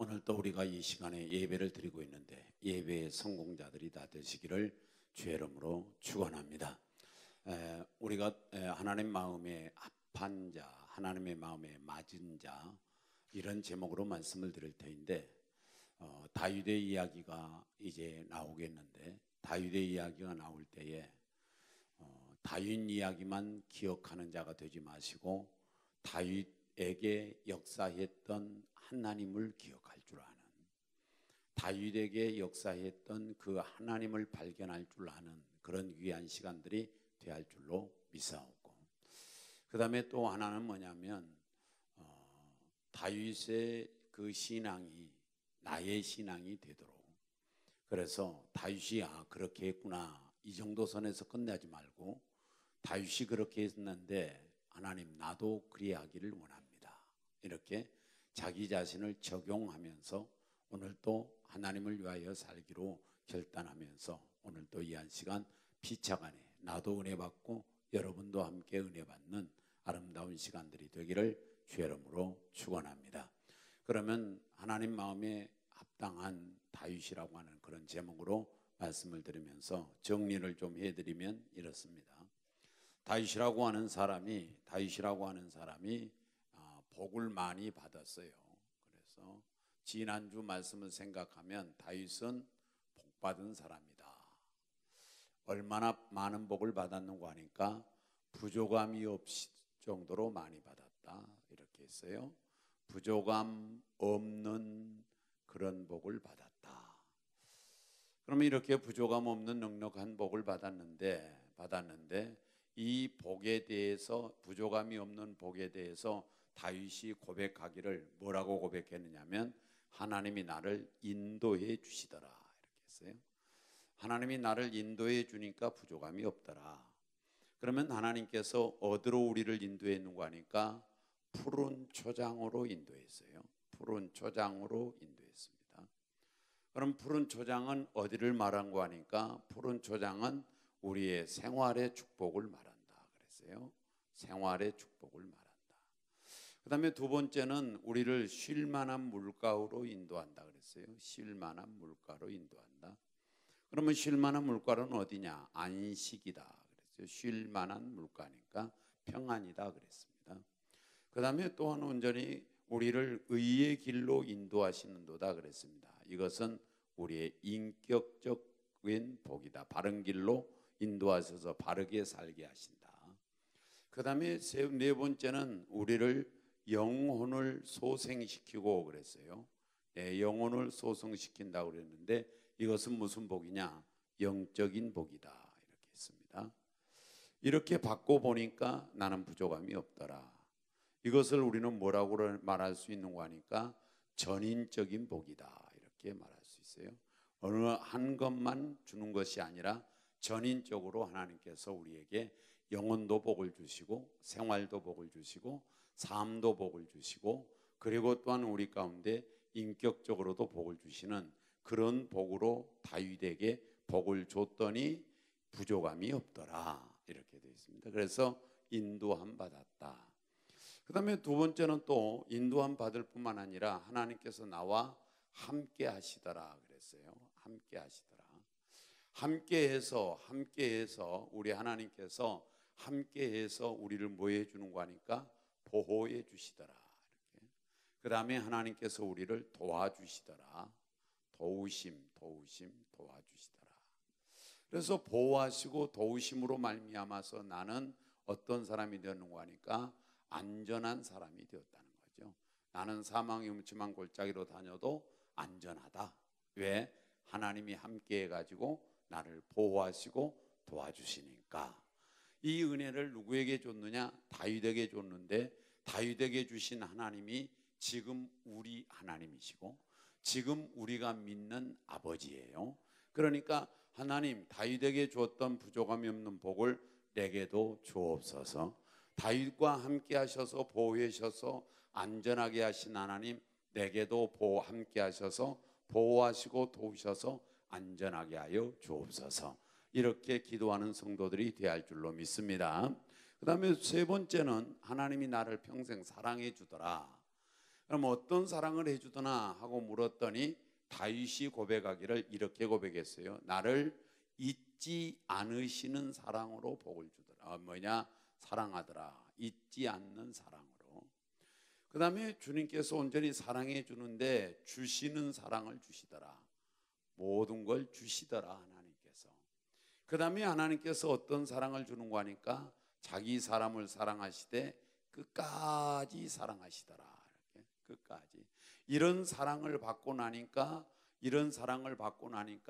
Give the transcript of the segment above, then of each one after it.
오늘 또 우리가 이 시간에 예배를 드리고 있는데 예배의 성공자들이 다 되시기를 주의 이름으로 축원합니다. 우리가 하나님 마음에 합한 자, 하나님의 마음에 맞은 자, 이런 제목으로 말씀을 드릴 터인데 다윗의 이야기가 이제 나오겠는데, 다윗의 이야기가 나올 때에 다윗 이야기만 기억하는 자가 되지 마시고 다윗에게 역사했던 하나님을 기억할 줄 아는, 다윗에게 역사했던 그 하나님을 발견할 줄 아는 그런 귀한 시간들이 되할 줄로 믿사오고, 그 다음에 또 하나는 뭐냐면 다윗의 그 신앙이 나의 신앙이 되도록, 그래서 다윗이 그렇게 했구나, 이 정도 선에서 끝내지 말고 다윗이 그렇게 했는데 하나님 나도 그리하기를 원합니다, 이렇게 자기 자신을 적용하면서 오늘도 하나님을 위하여 살기로 결단하면서 오늘도 이 한 시간 피차간에 나도 은혜 받고 여러분도 함께 은혜 받는 아름다운 시간들이 되기를 주의 이름으로 축원합니다. 그러면 하나님 마음에 합당한 다윗이라고 하는 그런 제목으로 말씀을 드리면서 정리를 좀 해드리면 이렇습니다. 다윗이라고 하는 사람이 복을 많이 받았어요. 그래서 지난주 말씀을 생각하면 다윗은 복 받은 사람이다. 얼마나 많은 복을 받았는가 하니까 부족함이 없을 정도로 많이 받았다, 이렇게 했어요. 부족함 없는 그런 복을 받았다. 그러면 이렇게 부족함 없는 넉넉한 복을 받았는데 이 복에 대해서, 부족함이 없는 복에 대해서 다윗이 고백하기를 뭐라고 고백했느냐면 하나님이 나를 인도해 주시더라, 이렇게 했어요. 하나님이 나를 인도해 주니까 부족함이 없더라. 그러면 하나님께서 어디로 우리를 인도했는가 하니까 푸른 초장으로 인도했어요. 푸른 초장으로 인도했습니다. 그럼 푸른 초장은 어디를 말한가 하니까 푸른 초장은 우리의 생활의 축복을 말한다 그랬어요. 생활의 축복을 말한다. 그 다음에 두 번째는 우리를 쉴 만한 물가로 인도한다 그랬어요. 쉴 만한 물가로 인도한다. 그러면 쉴 만한 물가는 어디냐? 안식이다 그랬어요. 쉴 만한 물가니까 평안이다 그랬습니다. 그 다음에 또한 온전히 우리를 의의 길로 인도하시는도다 그랬습니다. 이것은 우리의 인격적인 복이다. 바른 길로 인도하셔서 바르게 살게 하신다. 그 다음에 네 번째는 우리를 영혼을 소생시키고 그랬어요. 영혼을 소생시킨다고 그랬는데 이것은 무슨 복이냐? 영적인 복이다, 이렇게 했습니다. 이렇게 받고 보니까 나는 부족함이 없더라. 이것을 우리는 뭐라고 말할 수 있는가 하니까 전인적인 복이다, 이렇게 말할 수 있어요. 어느 한 것만 주는 것이 아니라 전인적으로 하나님께서 우리에게 영혼도 복을 주시고 생활도 복을 주시고 삶도 복을 주시고, 그리고 또한 우리 가운데 인격적으로도 복을 주시는 그런 복으로 다윗에게 복을 줬더니 부족함이 없더라, 이렇게 되어 있습니다. 그래서 인도함 받았다. 그 다음에 두 번째는 또 인도함 받을 뿐만 아니라 하나님께서 나와 함께 하시더라 그랬어요. 함께 하시더라. 함께해서 우리 하나님께서 함께해서 우리를 뭐 해주는 거 하니까 보호해 주시더라, 이렇게. 그 다음에 하나님께서 우리를 도와주시더라. 도와주시더라. 그래서 보호하시고 도우심으로 말미암아서 나는 어떤 사람이 되었는가 하니까 안전한 사람이 되었다는 거죠. 나는 사망의 음침한 골짜기로 다녀도 안전하다. 왜? 하나님이 함께 해가지고 나를 보호하시고 도와주시니까. 이 은혜를 누구에게 줬느냐? 다윗에게 줬는데 다윗에게 주신 하나님이 지금 우리 하나님이시고 지금 우리가 믿는 아버지예요. 그러니까 하나님, 다윗에게 주었던 부족함이 없는 복을 내게도 주옵소서. 다윗과 함께 하셔서 보호해 주셔서 안전하게 하신 하나님, 내게도 함께 하셔서 보호하시고 도우셔서 안전하게 하여 주옵소서. 이렇게 기도하는 성도들이 되어야 할 줄로 믿습니다. 그 다음에 세 번째는 하나님이 나를 평생 사랑해 주더라. 그럼 어떤 사랑을 해주더나 하고 물었더니 다윗이 고백하기를 이렇게 고백했어요. 나를 잊지 않으시는 사랑으로 복을 주더라. 사랑하더라. 잊지 않는 사랑으로. 그 다음에 주님께서 온전히 사랑해 주는데 주시는 사랑을 주시더라. 모든 걸 주시더라 하나님께서. 그 다음에 하나님께서 어떤 사랑을 주는 거 하니까 자기 사람을 사랑하시되 끝까지 사랑하시더라. 이렇게 끝까지. 이런 사랑을 받고 나니까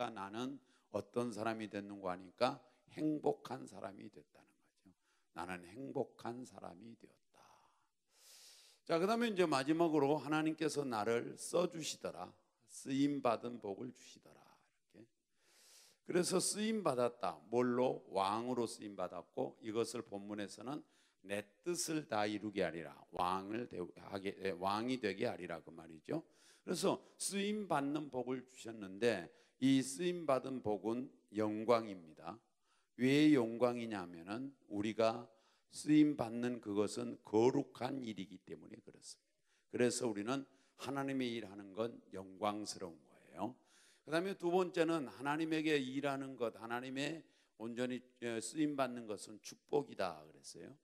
나는 어떤 사람이 됐는가 하니까 행복한 사람이 됐다는 거죠. 나는 행복한 사람이 되었다. 자, 그 다음에 이제 마지막으로 하나님께서 나를 써주시더라. 쓰임받은 복을 주시더라. 이렇게. 그래서 쓰임받았다. 뭘로? 왕으로 쓰임받았고, 이것을 본문에서는 내 뜻을 다 이루게 하리라. 왕이 되게 하리라. 그 말이죠. 그래서 쓰임받는 복을 주셨는데, 이 쓰임받은 복은 영광입니다. 왜 영광이냐면은 우리가 쓰임받는 그것은 거룩한 일이기 때문에 그렇습니다. 그래서 우리는 하나님의 일하는 건 영광스러운 거예요. 그 다음에 두 번째는 하나님에게 일하는 것, 하나님의 온전히 쓰임받는 것은 축복이다 그랬어요.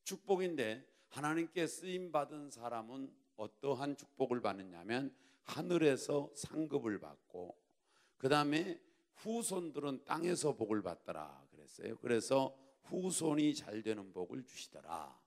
축복인데 하나님께 쓰임받은 사람은 어떠한 축복을 받느냐면 하늘에서 상급을 받고, 그 다음에 후손들은 땅에서 복을 받더라 그랬어요. 그래서 후손이 잘 되는 복을 주시더라.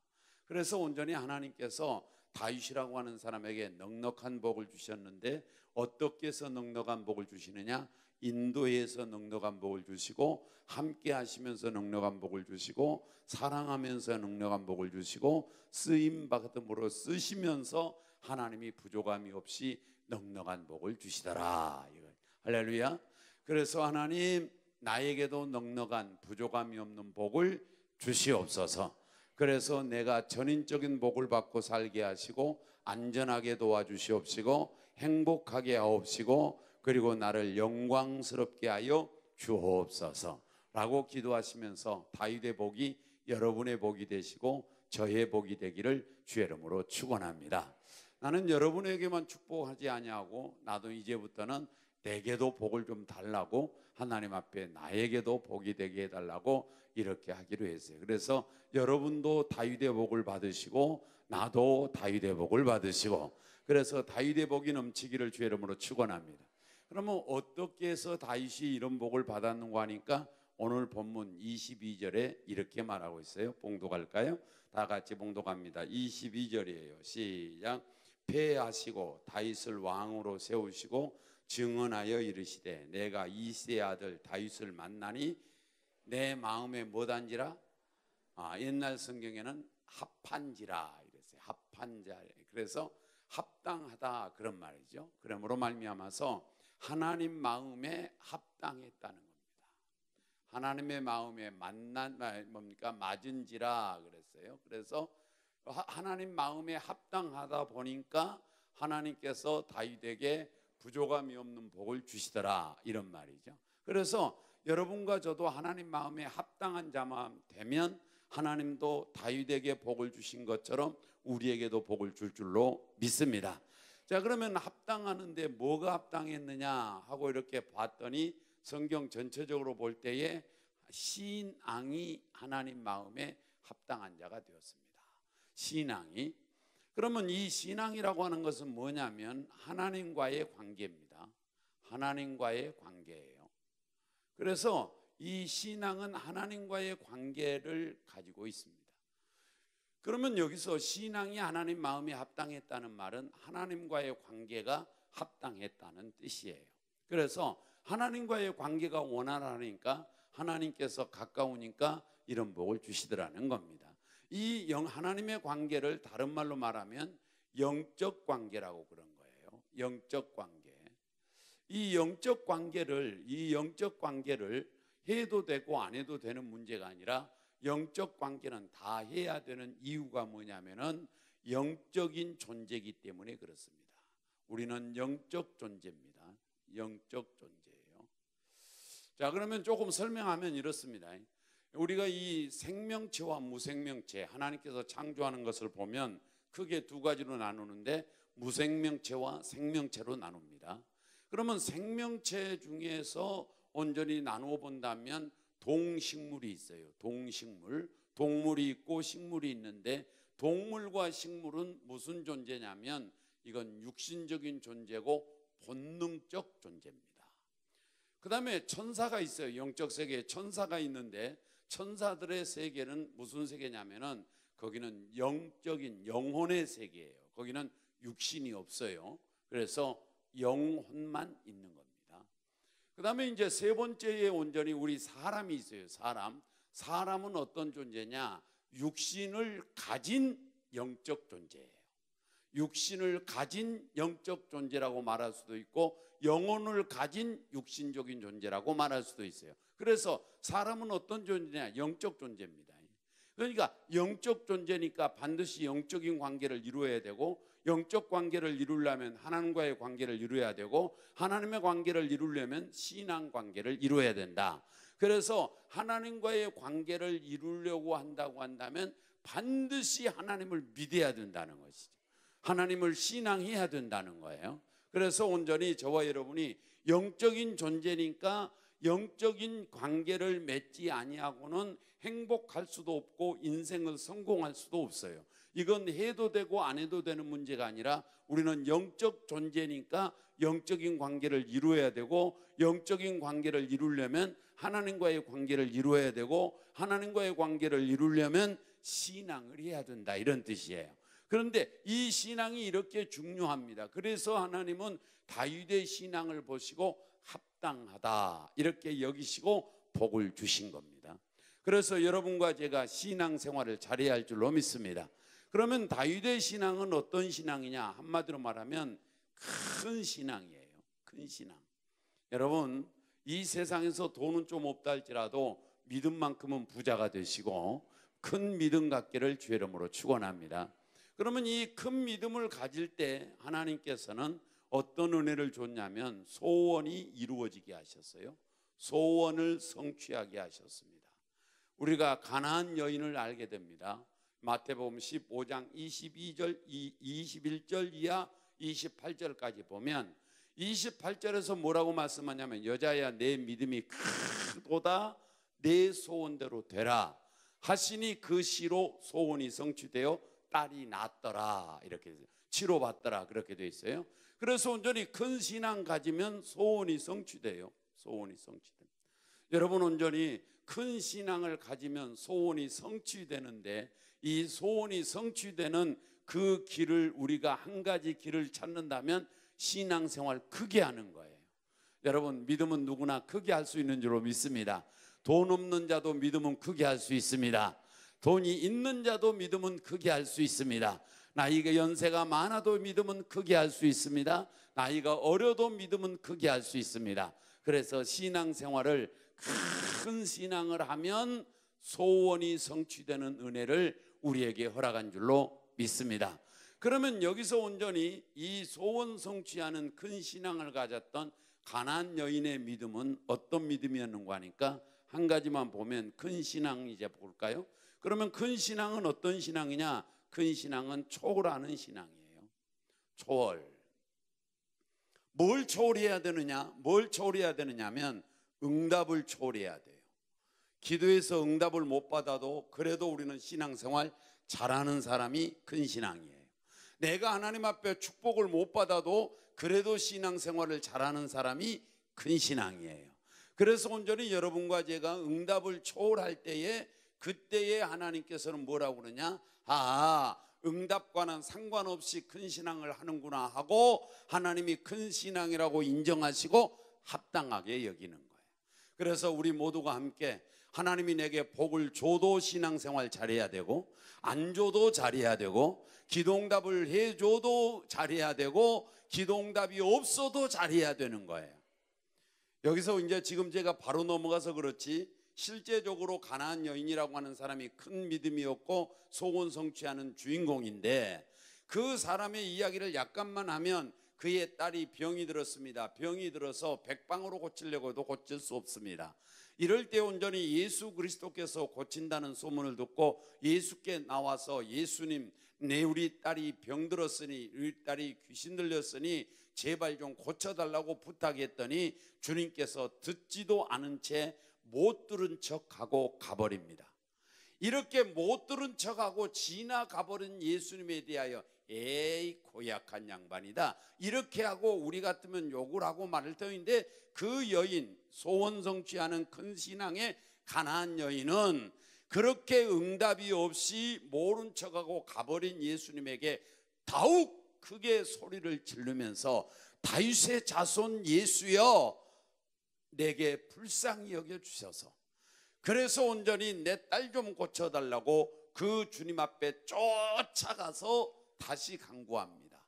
그래서 온전히 하나님께서 다윗이라고 하는 사람에게 넉넉한 복을 주셨는데, 어떻게 해서 넉넉한 복을 주시느냐? 인도해서 넉넉한 복을 주시고, 함께 하시면서 넉넉한 복을 주시고, 사랑하면서 넉넉한 복을 주시고, 쓰임받음으로 쓰시면서 하나님이 부족함이 없이 넉넉한 복을 주시더라. 할렐루야. 그래서 하나님, 나에게도 넉넉한 부족함이 없는 복을 주시옵소서. 그래서 내가 전인적인 복을 받고 살게 하시고, 안전하게 도와주시옵시고, 행복하게 하옵시고, 그리고 나를 영광스럽게 하여 주옵소서 라고 기도하시면서 다윗의 복이 여러분의 복이 되시고 저의 복이 되기를 주의 이름으로 축원합니다. 나는 여러분에게만 축복하지 아니하고, 나도 이제부터는 내게도 복을 좀 달라고, 하나님 앞에 나에게도 복이 되게 해달라고 이렇게 하기로 했어요. 그래서 여러분도 다윗의 복을 받으시고, 나도 다윗의 복을 받으시고, 그래서 다윗의 복이 넘치기를 주의 이름으로 축원합니다. 그러면 어떻게 해서 다윗이 이런 복을 받았는가 하니까 오늘 본문 22절에 이렇게 말하고 있어요. 봉독할까요? 다 같이 봉독합니다. 22절이에요. 시작. 패하시고 다윗을 왕으로 세우시고 증언하여 이르시되 내가 이새의 아들 다윗을 만나니 내 마음에 뭐단지라? 옛날 성경에는 합한지라 이랬어요. 합한자. 그래서 합당하다 그런 말이죠. 그러므로 말미암아서 하나님 마음에 합당했다는 겁니다. 하나님의 마음에 맞은지라 그랬어요. 그래서 하나님 마음에 합당하다 보니까 하나님께서 다윗에게 부족함이 없는 복을 주시더라 이런 말이죠. 그래서 여러분과 저도 하나님 마음에 합당한 자만 되면 하나님도 다윗에게 복을 주신 것처럼 우리에게도 복을 줄 줄로 믿습니다. 자, 그러면 합당하는데 뭐가 합당했느냐 하고 이렇게 봤더니 성경 전체적으로 볼 때에 신앙이 하나님 마음에 합당한 자가 되었습니다. 신앙이. 그러면 이 신앙이라고 하는 것은 뭐냐면 하나님과의 관계입니다. 하나님과의 관계예요. 그래서 이 신앙은 하나님과의 관계를 가지고 있습니다. 그러면 여기서 신앙이 하나님 마음에 합당했다는 말은 하나님과의 관계가 합당했다는 뜻이에요. 그래서 하나님과의 관계가 원활하니까 하나님께서 가까우니까 이런 복을 주시더라는 겁니다. 이 하나님의 관계를 다른 말로 말하면 영적 관계라고 그런 거예요. 영적 관계. 이 영적 관계를 해도 되고 안 해도 되는 문제가 아니라, 영적 관계는 다 해야 되는 이유가 뭐냐면은 영적인 존재이기 때문에 그렇습니다. 우리는 영적 존재입니다. 영적 존재예요. 자, 그러면 조금 설명하면 이렇습니다. 우리가 이 생명체와 무생명체, 하나님께서 창조하는 것을 보면 크게 두 가지로 나누는데, 무생명체와 생명체로 나눕니다. 그러면 생명체 중에서 온전히 나누어 본다면 동식물이 있어요. 동식물, 동물이 있고 식물이 있는데, 동물과 식물은 무슨 존재냐면 이건 육신적인 존재고 본능적 존재입니다. 그 다음에 천사가 있어요. 영적 세계에 천사가 있는데, 천사들의 세계는 무슨 세계냐면은 거기는 영적인 영혼의 세계예요. 거기는 육신이 없어요. 그래서 영혼만 있는 겁니다. 그 다음에 이제 세 번째에 온전히 우리 사람이 있어요. 사람은 어떤 존재냐? 육신을 가진 영적 존재예요. 육신을 가진 영적 존재라고 말할 수도 있고, 영혼을 가진 육신적인 존재라고 말할 수도 있어요. 그래서 사람은 어떤 존재냐? 영적 존재입니다. 그러니까 영적 존재니까 반드시 영적인 관계를 이루어야 되고, 영적 관계를 이루려면 하나님과의 관계를 이루어야 되고, 하나님의 관계를 이루려면 신앙 관계를 이루어야 된다. 그래서 하나님과의 관계를 이루려고 한다고 한다면 반드시 하나님을 믿어야 된다는 것이죠. 하나님을 신앙해야 된다는 거예요. 그래서 온전히 저와 여러분이 영적인 존재니까 영적인 관계를 맺지 아니하고는 행복할 수도 없고 인생을 성공할 수도 없어요. 이건 해도 되고 안 해도 되는 문제가 아니라 우리는 영적 존재니까 영적인 관계를 이루어야 되고, 영적인 관계를 이루려면 하나님과의 관계를 이루어야 되고, 하나님과의 관계를 이루려면 신앙을 해야 된다, 이런 뜻이에요. 그런데 이 신앙이 이렇게 중요합니다. 그래서 하나님은 다윗의 신앙을 보시고 합당하다 이렇게 여기시고 복을 주신 겁니다. 그래서 여러분과 제가 신앙생활을 잘해야 할 줄로 믿습니다. 그러면 다윗의 신앙은 어떤 신앙이냐? 한마디로 말하면 큰 신앙이에요. 큰 신앙. 여러분, 이 세상에서 돈은 좀 없다 할지라도 믿음만큼은 부자가 되시고 큰 믿음 갖기를 주의 이름으로 축원합니다. 그러면 이 큰 믿음을 가질 때 하나님께서는 어떤 은혜를 줬냐면 소원이 이루어지게 하셨어요. 소원을 성취하게 하셨습니다. 우리가 가나안 여인을 알게 됩니다. 마태복음 15장 22절, 21절 이하 28절까지 보면 28절에서 뭐라고 말씀하냐면 여자야 내 믿음이 크도다 내 소원대로 되라 하시니 그 시로 소원이 성취되어 딸이 낳았더라 이렇게 치료받더라 그렇게 돼 있어요. 그래서 온전히 큰 신앙 가지면 소원이 성취돼요. 소원이 성취됩니다. 여러분 온전히 큰 신앙을 가지면 소원이 성취되는데 이 소원이 성취되는 그 길을 우리가 한 가지 길을 찾는다면 신앙생활 크게 하는 거예요. 여러분 믿음은 누구나 크게 할 수 있는 줄로 믿습니다. 돈 없는 자도 믿음은 크게 할 수 있습니다. 돈이 있는 자도 믿음은 크게 할 수 있습니다. 나이가 연세가 많아도 믿음은 크게 할 수 있습니다. 나이가 어려도 믿음은 크게 할 수 있습니다. 그래서 신앙생활을 큰 신앙을 하면 소원이 성취되는 은혜를 우리에게 허락한 줄로 믿습니다. 그러면 여기서 온전히 이 소원 성취하는 큰 신앙을 가졌던 가나안 여인의 믿음은 어떤 믿음이었는가 하니까 한 가지만 보면 큰 신앙 이제 볼까요? 그러면 큰 신앙은 어떤 신앙이냐? 큰 신앙은 초월하는 신앙이에요. 초월. 뭘 초월해야 되느냐? 뭘 초월해야 되느냐면 응답을 초월해야 돼요. 기도해서 응답을 못 받아도 그래도 우리는 신앙생활 잘하는 사람이 큰 신앙이에요. 내가 하나님 앞에 축복을 못 받아도 그래도 신앙생활을 잘하는 사람이 큰 신앙이에요. 그래서 온전히 여러분과 제가 응답을 초월할 때에 그때에 하나님께서는 뭐라고 그러냐? 응답과는 상관없이 큰 신앙을 하는구나 하고 하나님이 큰 신앙이라고 인정하시고 합당하게 여기는 거예요. 그래서 우리 모두가 함께 하나님이 내게 복을 줘도 신앙생활 잘해야 되고 안 줘도 잘해야 되고 기도응답을 해줘도 잘해야 되고 기도응답이 없어도 잘해야 되는 거예요. 여기서 이제 지금 제가 바로 넘어가서 그렇지 실제적으로 가나안 여인이라고 하는 사람이 큰 믿음이었고 소원 성취하는 주인공인데 그 사람의 이야기를 약간만 하면 그의 딸이 병이 들었습니다. 병이 들어서 백방으로 고치려고 해도 고칠 수 없습니다. 이럴 때 온전히 예수 그리스도께서 고친다는 소문을 듣고 예수께 나와서 예수님 우리 딸이 병들었으니, 우리 딸이 귀신 들렸으니 제발 좀 고쳐달라고 부탁했더니 주님께서 듣지도 않은 채 못 들은 척하고 가버립니다. 이렇게 못 들은 척하고 지나가버린 예수님에 대하여 에이 고약한 양반이다 이렇게 하고 우리 같으면 욕을 하고 말할 터인데, 그 여인, 소원 성취하는 큰 신앙의 가나안 여인은 그렇게 응답이 없이 모른 척하고 가버린 예수님에게 더욱 크게 소리를 지르면서 다윗의 자손 예수여 내게 불쌍히 여겨주셔서, 그래서 온전히 내 딸 좀 고쳐달라고 그 주님 앞에 쫓아가서 다시 간구합니다.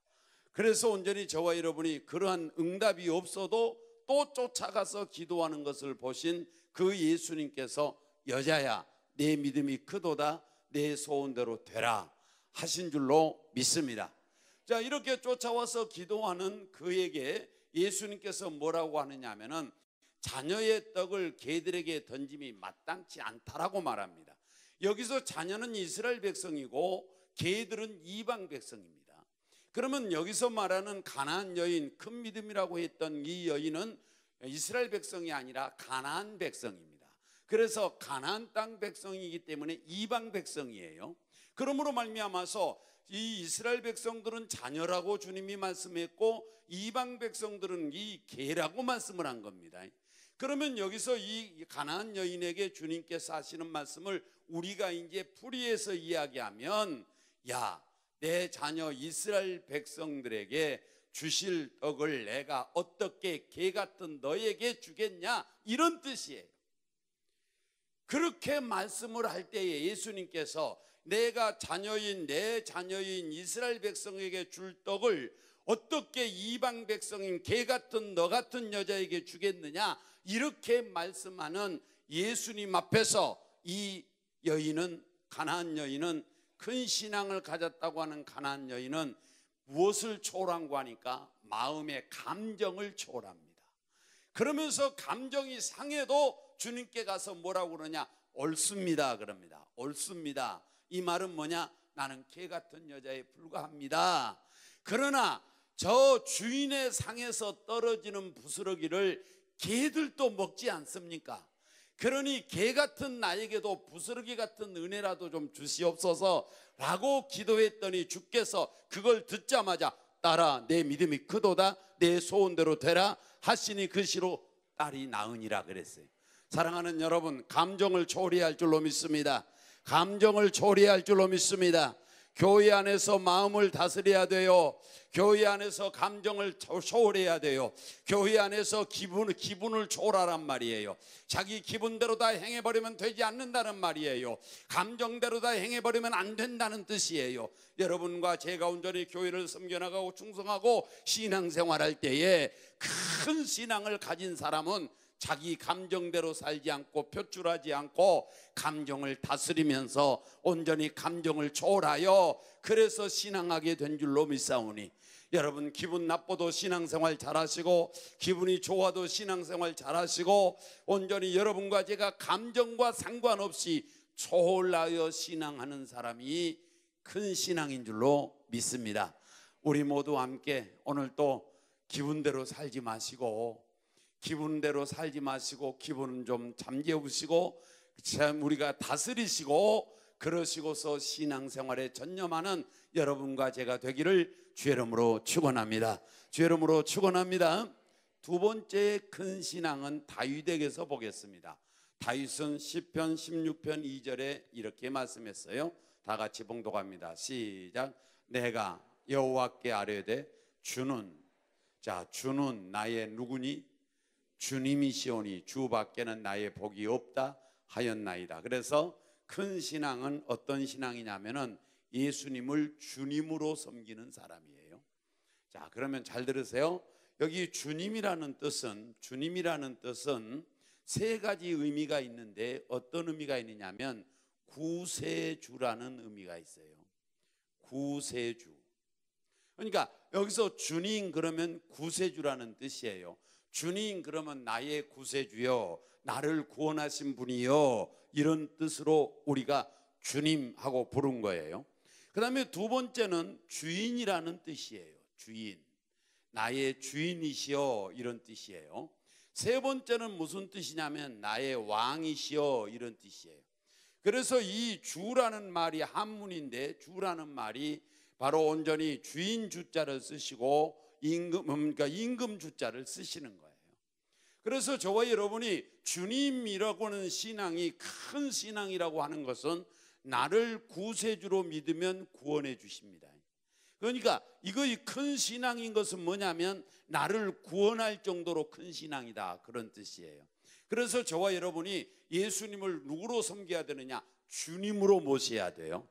그래서 온전히 저와 여러분이 그러한 응답이 없어도 또 쫓아가서 기도하는 것을 보신 그 예수님께서 여자야 내 믿음이 크도다 내 소원대로 되라 하신 줄로 믿습니다. 자, 이렇게 쫓아와서 기도하는 그에게 예수님께서 뭐라고 하느냐 하면은 자녀의 떡을 개들에게 던짐이 마땅치 않다라고 말합니다. 여기서 자녀는 이스라엘 백성이고 개들은 이방 백성입니다. 그러면 여기서 말하는 가나안 여인, 큰 믿음이라고 했던 이 여인은 이스라엘 백성이 아니라 가나안 백성입니다. 그래서 가나안 땅 백성이기 때문에 이방 백성이에요. 그러므로 말미암아서 이 이스라엘 백성들은 자녀라고 주님이 말씀했고 이방 백성들은 이 개라고 말씀을 한 겁니다. 그러면 여기서 이 가나안 여인에게 주님께서 하시는 말씀을 우리가 이제 풀이해서 이야기하면, 야, 내 자녀 이스라엘 백성들에게 주실 떡을 내가 어떻게 개 같은 너에게 주겠냐 이런 뜻이에요. 그렇게 말씀을 할 때에 예수님께서 내가 내 자녀인 이스라엘 백성에게 줄 떡을 어떻게 이방 백성인 개 같은 너 같은 여자에게 주겠느냐 이렇게 말씀하는 예수님 앞에서 이 여인은, 가나안 여인은, 큰 신앙을 가졌다고 하는 가나안 여인은 무엇을 초월한고 하니까 마음의 감정을 초월합니다. 그러면서 감정이 상해도 주님께 가서 뭐라고 그러냐, 옳습니다 그럽니다. 옳습니다. 이 말은 뭐냐, 나는 개 같은 여자에 불과합니다. 그러나 저 주인의 상에서 떨어지는 부스러기를 개들도 먹지 않습니까? 그러니 개 같은 나에게도 부스러기 같은 은혜라도 좀 주시옵소서 라고 기도했더니 주께서 그걸 듣자마자 딸아 내 믿음이 크도다 내 소원대로 되라 하시니 그 시로 딸이 나으니라 그랬어요. 사랑하는 여러분, 감정을 초래할 줄로 믿습니다. 감정을 초래할 줄로 믿습니다. 교회 안에서 마음을 다스려야 돼요. 교회 안에서 감정을 초월해야 돼요. 교회 안에서 기분을 초월하란 말이에요. 자기 기분대로 다 행해버리면 되지 않는다는 말이에요. 감정대로 다 행해버리면 안 된다는 뜻이에요. 여러분과 제가 온전히 교회를 섬겨나가고 충성하고 신앙생활할 때에 큰 신앙을 가진 사람은 자기 감정대로 살지 않고 표출하지 않고 감정을 다스리면서 온전히 감정을 초월하여 그래서 신앙하게 된 줄로 믿사오니, 여러분 기분 나빠도 신앙생활 잘하시고 기분이 좋아도 신앙생활 잘하시고 온전히 여러분과 제가 감정과 상관없이 초월하여 신앙하는 사람이 큰 신앙인 줄로 믿습니다. 우리 모두 함께 오늘 또 기분대로 살지 마시고 기분은 좀 잠재우시고 우리가 다스리시고 그러시고서 신앙생활에 전념하는 여러분과 제가 되기를 주의 이름으로 축원합니다. 주의 이름으로 축원합니다. 두 번째 큰 신앙은 다윗에게서 보겠습니다. 다윗은 시편 16편 2절에 이렇게 말씀했어요. 다 같이 봉독합니다. 시작. 내가 여호와께 아뢰되 주는 나의 누구니? 주님이시오니 주밖에는 나의 복이 없다 하였나이다. 그래서 큰 신앙은 어떤 신앙이냐면은 예수님을 주님으로 섬기는 사람이에요. 자, 그러면 잘 들으세요. 여기 주님이라는 뜻은 세 가지 의미가 있는데 어떤 의미가 있느냐면 구세주라는 의미가 있어요. 구세주. 그러니까 여기서 주님 그러면 구세주라는 뜻이에요. 주님 그러면 나의 구세주여, 나를 구원하신 분이여, 이런 뜻으로 우리가 주님하고 부른 거예요. 그 다음에 두 번째는 주인이라는 뜻이에요. 주인, 나의 주인이시여, 이런 뜻이에요. 세 번째는 무슨 뜻이냐면 나의 왕이시여, 이런 뜻이에요. 그래서 이 주라는 말이 한문인데, 주라는 말이 바로 온전히 주인 주자를 쓰시고 임금 주자를 쓰시는 거예요. 그래서 저와 여러분이 주님이라고 하는 신앙이 큰 신앙이라고 하는 것은 나를 구세주로 믿으면 구원해 주십니다. 그러니까 이거의 큰 신앙인 것은 뭐냐면 나를 구원할 정도로 큰 신앙이다, 그런 뜻이에요. 그래서 저와 여러분이 예수님을 누구로 섬겨야 되느냐? 주님으로 모셔야 돼요.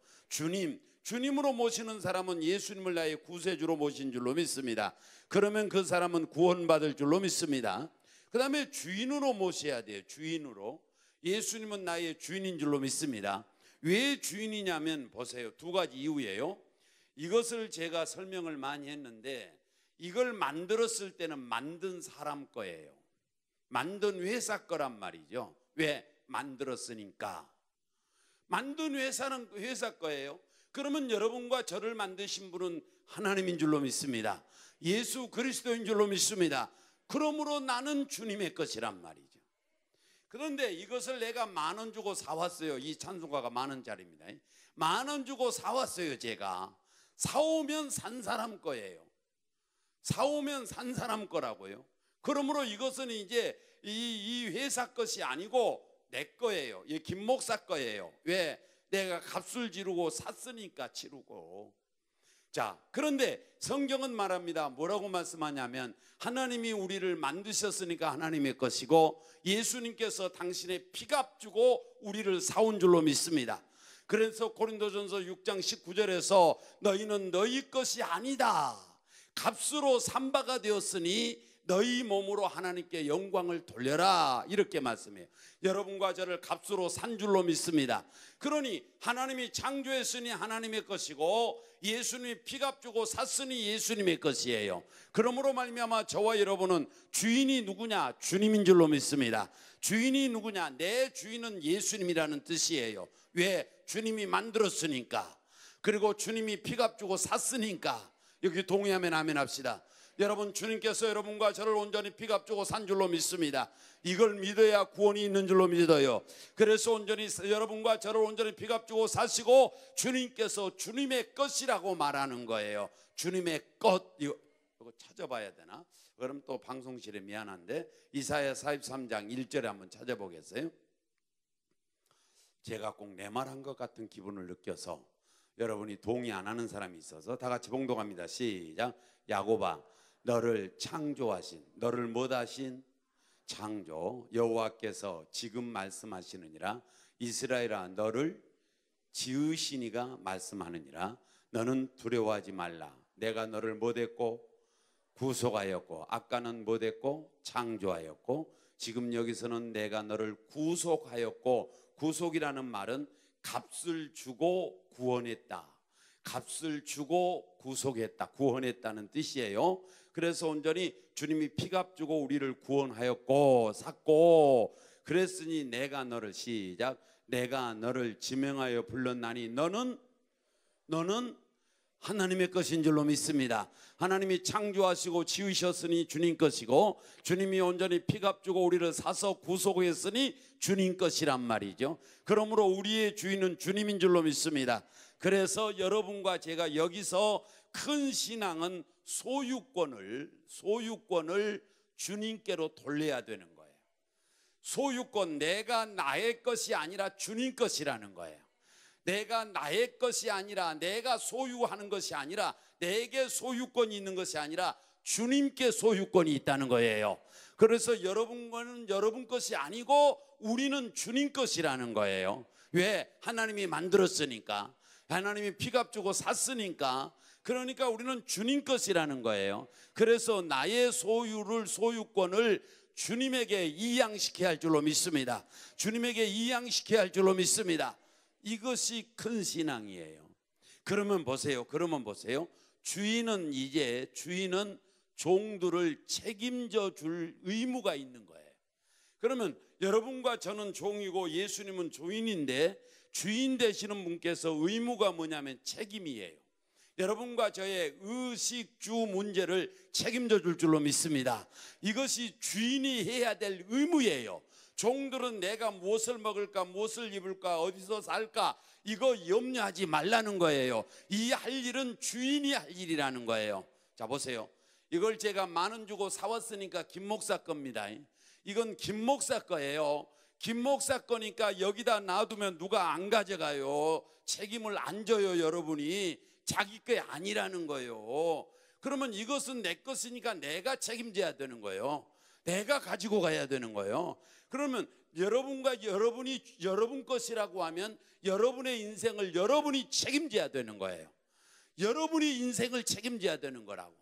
주님으로 모시는 사람은 예수님을 나의 구세주로 모신 줄로 믿습니다. 그러면 그 사람은 구원받을 줄로 믿습니다. 그 다음에 주인으로 모셔야 돼요. 주인으로. 예수님은 나의 주인인 줄로 믿습니다. 왜 주인이냐면 보세요, 두 가지 이유예요. 이것을 제가 설명을 많이 했는데, 이걸 만들었을 때는 만든 사람 거예요. 만든 회사 거란 말이죠. 왜? 만들었으니까. 만든 회사는 회사 거예요. 그러면 여러분과 저를 만드신 분은 하나님인 줄로 믿습니다. 예수 그리스도인 줄로 믿습니다. 그러므로 나는 주님의 것이란 말이죠. 그런데 이것을 내가 10,000원 주고 사왔어요. 이 찬송가가 10,000원짜리입니다. 10,000원 주고 사왔어요. 제가 사오면 산 사람 거예요. 사오면 산 사람 거라고요. 그러므로 이것은 이제 이 회사 것이 아니고 내 거예요. 이 김 목사 거예요. 왜? 내가 값을 지르고 샀으니까 치르고. 자, 그런데 성경은 말합니다. 뭐라고 말씀하냐면 하나님이 우리를 만드셨으니까 하나님의 것이고 예수님께서 당신의 피값 주고 우리를 사온 줄로 믿습니다. 그래서 고린도전서 6장 19절에서 너희는 너희 것이 아니다, 값으로 산 바가 되었으니 너희 몸으로 하나님께 영광을 돌려라, 이렇게 말씀해요. 여러분과 저를 값으로 산 줄로 믿습니다. 그러니 하나님이 창조했으니 하나님의 것이고 예수님이 피값 주고 샀으니 예수님의 것이에요. 그러므로 말미암아 저와 여러분은 주인이 누구냐? 주님인 줄로 믿습니다. 주인이 누구냐? 내 주인은 예수님이라는 뜻이에요. 왜? 주님이 만들었으니까, 그리고 주님이 피값 주고 샀으니까. 여기 동의하면 아멘 합시다. 여러분, 주님께서 여러분과 저를 온전히 피값 주고 산 줄로 믿습니다. 이걸 믿어야 구원이 있는 줄로 믿어요. 그래서 온전히 여러분과 저를 온전히 피값 주고 사시고 주님께서 주님의 것이라고 말하는 거예요. 주님의 것. 이거 찾아봐야 되나? 그럼 또 방송실에 미안한데 이사야 43장 1절에 한번 찾아보겠어요? 제가 꼭 내 말한 것 같은 기분을 느껴서 여러분이 동의 안 하는 사람이 있어서 다 같이 봉독합니다. 시작. 야곱아, 너를 창조하신, 너를 뭐하신? 창조 여호와께서 지금 말씀하시느니라. 이스라엘아, 너를 지으시니가 말씀하느니라. 너는 두려워하지 말라. 내가 너를 뭐됐고? 구속하였고. 아까는 뭐됐고? 창조하였고. 지금 여기서는 내가 너를 구속하였고. 구속이라는 말은 값을 주고 구원했다, 값을 주고 구속했다, 구원했다는 뜻이에요. 그래서 온전히 주님이 피값 주고 우리를 구원하였고 샀고, 그랬으니 내가 너를, 시작, 내가 너를 지명하여 불렀나니 너는 하나님의 것인 줄로 믿습니다. 하나님이 창조하시고 지으셨으니 주님 것이고, 주님이 온전히 피값 주고 우리를 사서 구속했으니 주님 것이란 말이죠. 그러므로 우리의 주인은 주님인 줄로 믿습니다. 그래서 여러분과 제가 여기서 큰 신앙은 소유권을 주님께로 돌려야 되는 거예요. 소유권, 내가 나의 것이 아니라 주님 것이라는 거예요. 내가 나의 것이 아니라, 내가 소유하는 것이 아니라, 내게 소유권이 있는 것이 아니라 주님께 소유권이 있다는 거예요. 그래서 여러분 거는 여러분 것이 아니고 우리는 주님 것이라는 거예요. 왜? 하나님이 만들었으니까, 하나님이 피값 주고 샀으니까. 그러니까 우리는 주님 것이라는 거예요. 그래서 나의 소유권을 주님에게 이양시켜야 할 줄로 믿습니다. 주님에게 이양시켜야 할 줄로 믿습니다. 이것이 큰 신앙이에요. 그러면 보세요. 주인은 종들을 책임져 줄 의무가 있는 거예요. 그러면 여러분과 저는 종이고 예수님은 주인인데 주인 되시는 분께서 의무가 뭐냐면 책임이에요. 여러분과 저의 의식주 문제를 책임져 줄 줄로 믿습니다. 이것이 주인이 해야 될 의무예요. 종들은 내가 무엇을 먹을까, 무엇을 입을까, 어디서 살까, 이거 염려하지 말라는 거예요. 이 할 일은 주인이 할 일이라는 거예요. 자, 보세요. 이걸 제가 10,000원 주고 사왔으니까 김 목사 겁니다. 이건 김 목사 거예요. 김 목사 거니까 여기다 놔두면 누가 안 가져가요. 책임을 안 져요. 여러분이 자기 게 아니라는 거예요. 그러면 이것은 내 것이니까 내가 책임져야 되는 거예요. 내가 가지고 가야 되는 거예요. 그러면 여러분과 여러분이 여러분 것이라고 하면 여러분의 인생을 여러분이 책임져야 되는 거예요. 여러분이 인생을 책임져야 되는 거라고.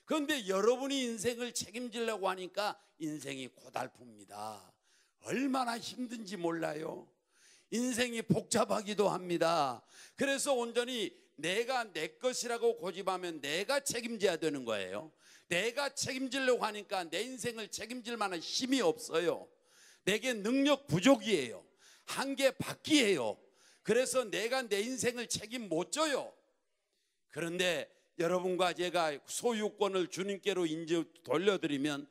그런데 여러분이 인생을 책임지려고 하니까 인생이 고달픕니다. 얼마나 힘든지 몰라요. 인생이 복잡하기도 합니다. 그래서 온전히 내가 내 것이라고 고집하면 내가 책임져야 되는 거예요. 내가 책임지려고 하니까 내 인생을 책임질 만한 힘이 없어요. 내게 능력 부족이에요. 한계 밖이에요. 그래서 내가 내 인생을 책임 못 져요. 그런데 여러분과 제가 소유권을 주님께로 돌려드리면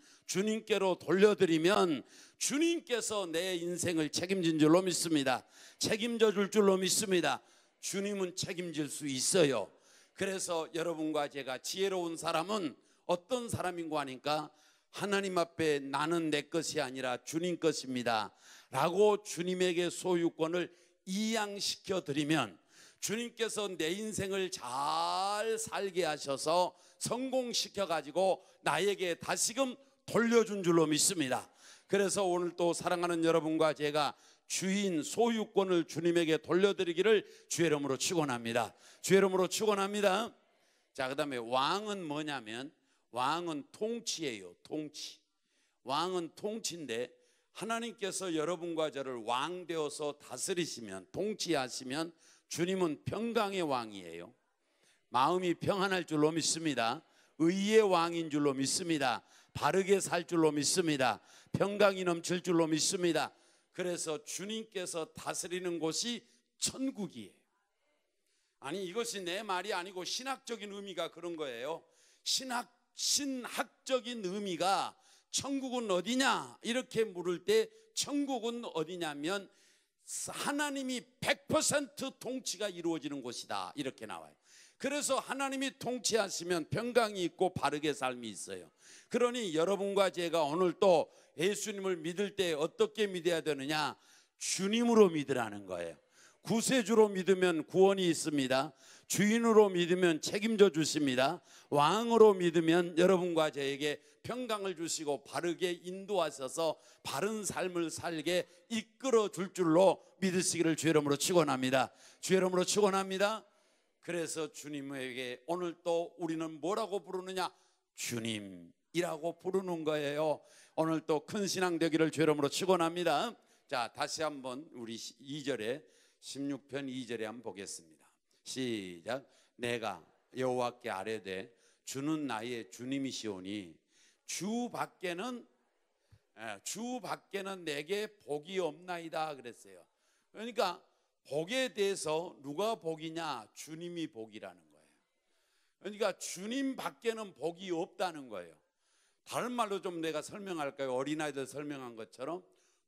주님께서 내 인생을 책임진 줄로 믿습니다. 책임져 줄 줄로 믿습니다. 주님은 책임질 수 있어요. 그래서 여러분과 제가 지혜로운 사람은 어떤 사람인가 하니까 하나님 앞에 나는 내 것이 아니라 주님 것입니다 라고 주님에게 소유권을 이양시켜 드리면 주님께서 내 인생을 잘 살게 하셔서 성공시켜 가지고 나에게 다시금 돌려준 줄로 믿습니다. 그래서 오늘 또 사랑하는 여러분과 제가 주인 소유권을 주님에게 돌려드리기를 주의 이름으로 축원합니다. 주의 이름으로 축원합니다. 자, 그다음에 왕은 뭐냐면 왕은 통치예요. 통치. 왕은 통치인데 하나님께서 여러분과 저를 왕 되어서 다스리시면, 통치하시면 주님은 평강의 왕이에요. 마음이 평안할 줄로 믿습니다. 의의 왕인 줄로 믿습니다. 바르게 살 줄로 믿습니다. 평강이 넘칠 줄로 믿습니다. 그래서 주님께서 다스리는 곳이 천국이에요. 아니, 이것이 내 말이 아니고 신학적인 의미가 그런 거예요. 신학적인 의미가 천국은 어디냐 이렇게 물을 때 천국은 어디냐면 하나님이 100% 통치가 이루어지는 곳이다 이렇게 나와요. 그래서 하나님이 통치하시면 평강이 있고 바르게 삶이 있어요. 그러니 여러분과 제가 오늘 또 예수님을 믿을 때 어떻게 믿어야 되느냐? 주님으로 믿으라는 거예요. 구세주로 믿으면 구원이 있습니다. 주인으로 믿으면 책임져 주십니다. 왕으로 믿으면 여러분과 저에게 평강을 주시고 바르게 인도하셔서 바른 삶을 살게 이끌어 줄 줄로 믿으시기를 주의 이름으로 축원합니다. 주의 이름으로 축원합니다. 그래서 주님에게 오늘 또 우리는 뭐라고 부르느냐? 주님이라고 부르는 거예요. 오늘 또 큰 신앙 되기를 주의 이름으로 축원합니다. 자, 다시 한번 우리 2절에 16편 2절에 한번 보겠습니다. 시작. 내가 여호와께 아뢰되 주는 나의 주님이시오니 주 밖에는 내게 복이 없나이다 그랬어요. 그러니까 복에 대해서 누가 복이냐? 주님이 복이라는 거예요. 그러니까 주님 밖에는 복이 없다는 거예요. 다른 말로 좀 내가 설명할까요? 어린아이들 설명한 것처럼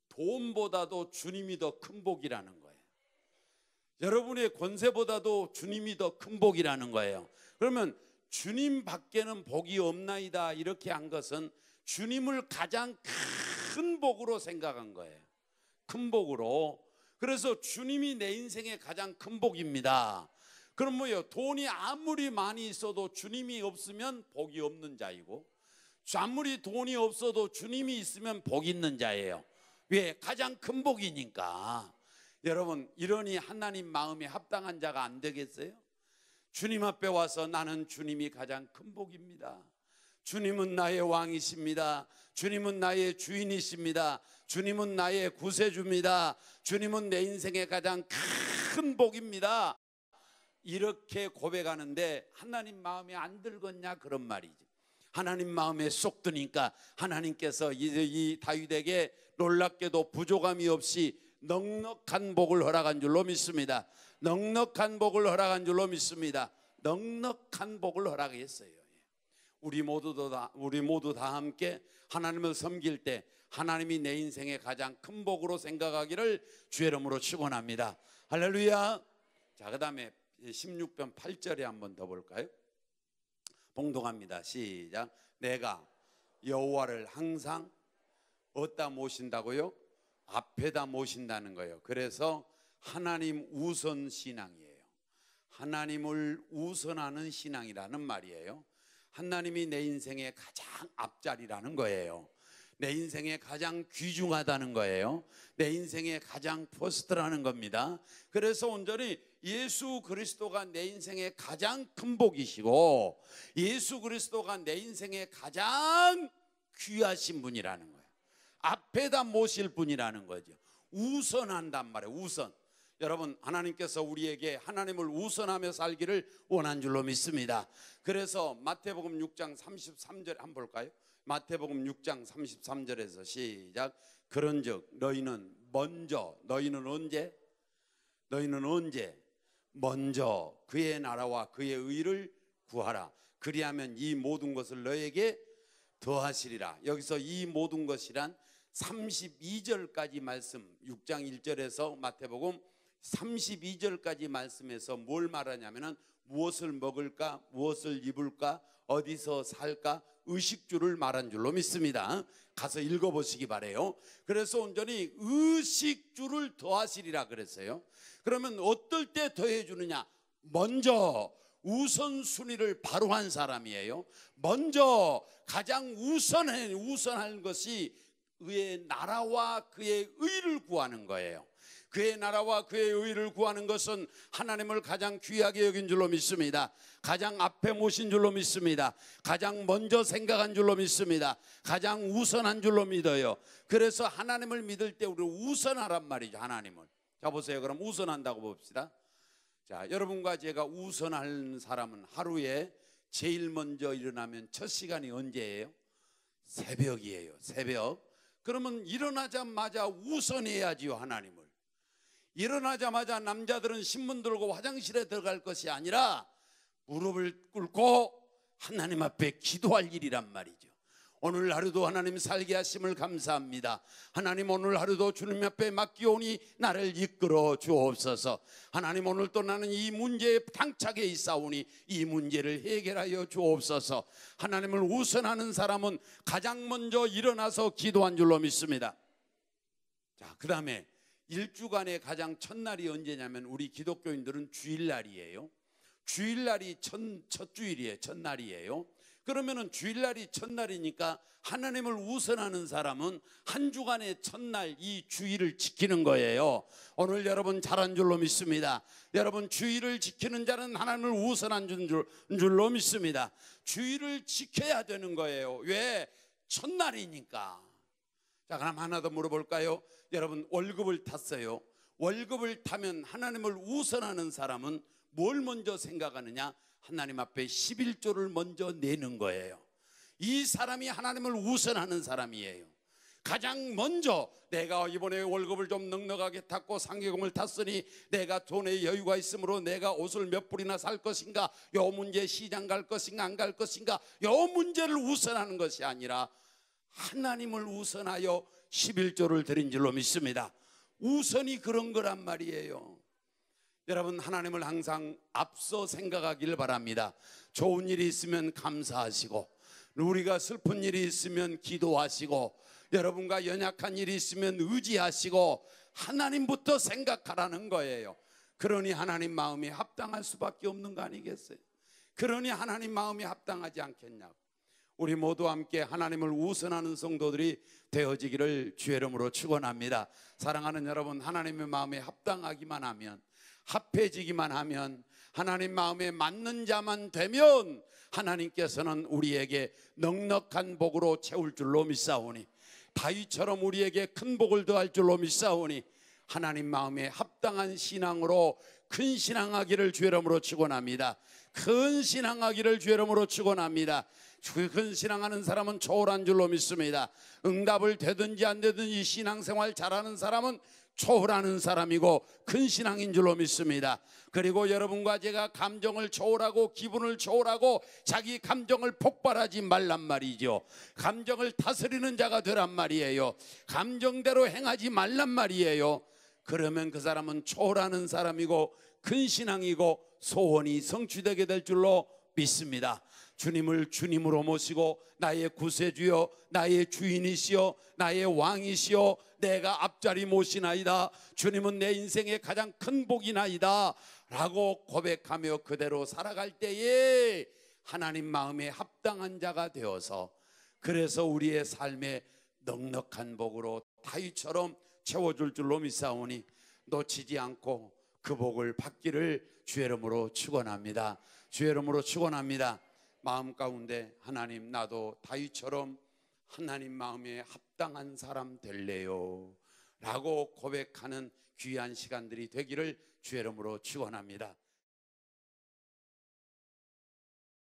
돈보다도 주님이 더 큰 복이라는 거예요. 여러분의 권세보다도 주님이 더 큰 복이라는 거예요. 그러면 주님 밖에는 복이 없나이다 이렇게 한 것은 주님을 가장 큰 복으로 생각한 거예요. 큰 복으로. 그래서 주님이 내 인생의 가장 큰 복입니다. 그럼 뭐예요? 돈이 아무리 많이 있어도 주님이 없으면 복이 없는 자이고, 아무리 돈이 없어도 주님이 있으면 복 있는 자예요. 왜? 가장 큰 복이니까. 여러분, 이러니 하나님 마음에 합당한 자가 안 되겠어요? 주님 앞에 와서 나는 주님이 가장 큰 복입니다. 주님은 나의 왕이십니다. 주님은 나의 주인이십니다. 주님은 나의 구세주입니다. 주님은 내 인생의 가장 큰 복입니다. 이렇게 고백하는데 하나님 마음에 안 들겠냐 그런 말이지. 하나님 마음에 쏙 드니까 하나님께서 이 다윗에게 놀랍게도 부족함이 없이 넉넉한 복을 허락한 줄로 믿습니다. 넉넉한 복을 허락한 줄로 믿습니다. 넉넉한 복을 허락했어요. 우리 모두 다 함께 하나님을 섬길 때 하나님이 내 인생의 가장 큰 복으로 생각하기를 주의 이름으로 축원합니다. 할렐루야. 자, 그 다음에 16편 8절에 한번 더 볼까요? 봉독합니다. 시작. 내가 여호와를 항상 어디다 모신다고요? 앞에다 모신다는 거예요. 그래서 하나님 우선 신앙이에요. 하나님을 우선하는 신앙이라는 말이에요. 하나님이 내 인생의 가장 앞자리라는 거예요. 내 인생에 가장 귀중하다는 거예요. 내 인생의 가장 퍼스트라는 겁니다. 그래서 온전히 예수 그리스도가 내 인생의 가장 큰 복이시고 예수 그리스도가 내 인생의 가장 귀하신 분이라는 거예요. 앞에다 모실 분이라는 거죠. 우선한단 말이에요. 우선. 여러분, 하나님께서 우리에게 하나님을 우선하며 살기를 원한 줄로 믿습니다. 그래서 마태복음 6장 33절 한번 볼까요? 마태복음 6장 33절에서 시작. 그런즉 너희는 언제 먼저 그의 나라와 그의 의를 구하라. 그리하면 이 모든 것을 너에게 더하시리라. 여기서 이 모든 것이란 32절까지 말씀, 6장 1절에서 마태복음 32절까지 말씀에서 뭘 말하냐면은 무엇을 먹을까, 무엇을 입을까, 어디서 살까, 의식주를 말한 줄로 믿습니다. 가서 읽어보시기 바래요. 그래서 온전히 의식주를 더하시리라 그랬어요. 그러면 어떨 때 더해주느냐? 먼저 우선순위를 바로 한 사람이에요. 먼저 가장 우선할 것이 그의 나라와 그의 의를 구하는 거예요. 그의 나라와 그의 의를 구하는 것은 하나님을 가장 귀하게 여긴 줄로 믿습니다. 가장 앞에 모신 줄로 믿습니다. 가장 먼저 생각한 줄로 믿습니다. 가장 우선한 줄로 믿어요. 그래서 하나님을 믿을 때 우리를 우선하란 말이죠. 하나님을. 자, 보세요. 그럼 우선한다고 봅시다. 자, 여러분과 제가 우선할 사람은 하루에 제일 먼저 일어나면 첫 시간이 언제예요? 새벽이에요. 새벽. 그러면 일어나자마자 우선해야지요. 하나님을. 일어나자마자 남자들은 신문 들고 화장실에 들어갈 것이 아니라 무릎을 꿇고 하나님 앞에 기도할 일이란 말이죠. 오늘 하루도 하나님 살게 하심을 감사합니다. 하나님, 오늘 하루도 주님 앞에 맡기오니 나를 이끌어 주옵소서. 하나님, 오늘 또 나는 이 문제에 당착해 있사오니 이 문제를 해결하여 주옵소서. 하나님을 우선하는 사람은 가장 먼저 일어나서 기도한 줄로 믿습니다. 자, 그 다음에 일주간의 가장 첫날이 언제냐면 우리 기독교인들은 주일날이에요. 주일날이 첫 주일이에요. 첫날이에요. 그러면은 주일날이 첫날이니까 하나님을 우선하는 사람은 한 주간의 첫날 이 주일을 지키는 거예요. 오늘 여러분 잘한 줄로 믿습니다. 여러분, 주일을 지키는 자는 하나님을 우선한 줄로 믿습니다. 주일을 지켜야 되는 거예요. 왜? 첫날이니까. 자, 그럼 하나 더 물어볼까요? 여러분, 월급을 탔어요. 월급을 타면 하나님을 우선하는 사람은 뭘 먼저 생각하느냐? 하나님 앞에 11조를 먼저 내는 거예요. 이 사람이 하나님을 우선하는 사람이에요. 가장 먼저 내가 이번에 월급을 좀 넉넉하게 탔고 상계금을 탔으니 내가 돈에 여유가 있으므로 내가 옷을 몇 불이나 살 것인가, 요 문제 시장 갈 것인가 안 갈 것인가, 요 문제를 우선하는 것이 아니라 하나님을 우선하여 11조를 드린 줄로 믿습니다. 우선이 그런 거란 말이에요. 여러분, 하나님을 항상 앞서 생각하기를 바랍니다. 좋은 일이 있으면 감사하시고, 우리가 슬픈 일이 있으면 기도하시고, 여러분과 연약한 일이 있으면 의지하시고 하나님부터 생각하라는 거예요. 그러니 하나님 마음이 합당할 수밖에 없는 거 아니겠어요? 그러니 하나님 마음이 합당하지 않겠냐고. 우리 모두 함께 하나님을 우선하는 성도들이 되어지기를 주의 이름으로 축원합니다. 사랑하는 여러분, 하나님의 마음에 합당하기만 하면, 합해지기만 하면, 하나님 마음에 맞는 자만 되면 하나님께서는 우리에게 넉넉한 복으로 채울 줄로 믿사오니, 다윗처럼 우리에게 큰 복을 더할 줄로 믿사오니, 하나님 마음에 합당한 신앙으로 큰 신앙하기를 주의 이름으로 축원합니다. 큰 신앙하기를 주의 이름으로 축원합니다. 큰 신앙하는 사람은 초월한 줄로 믿습니다. 응답을 되든지 안 되든지 신앙생활 잘하는 사람은 초월하는 사람이고 큰 신앙인 줄로 믿습니다. 그리고 여러분과 제가 감정을 초월하고 기분을 초월하고 자기 감정을 폭발하지 말란 말이죠. 감정을 다스리는 자가 되란 말이에요. 감정대로 행하지 말란 말이에요. 그러면 그 사람은 초월하는 사람이고 큰 신앙이고 소원이 성취되게 될 줄로 믿습니다. 주님을 주님으로 모시고 나의 구세주여, 나의 주인이시여, 나의 왕이시여, 내가 앞자리 모시나이다. 주님은 내 인생의 가장 큰 복이나이다 라고 고백하며 그대로 살아갈 때에 하나님 마음에 합당한 자가 되어서, 그래서 우리의 삶에 넉넉한 복으로 다윗처럼 채워줄 줄로 믿사오니 놓치지 않고 그 복을 받기를 주의 이름으로 축원합니다. 주의 이름으로 축원합니다. 마음 가운데 하나님, 나도 다윗처럼 하나님 마음에 합당한 사람 될래요 라고 고백하는 귀한 시간들이 되기를 주의 이름으로 축원합니다.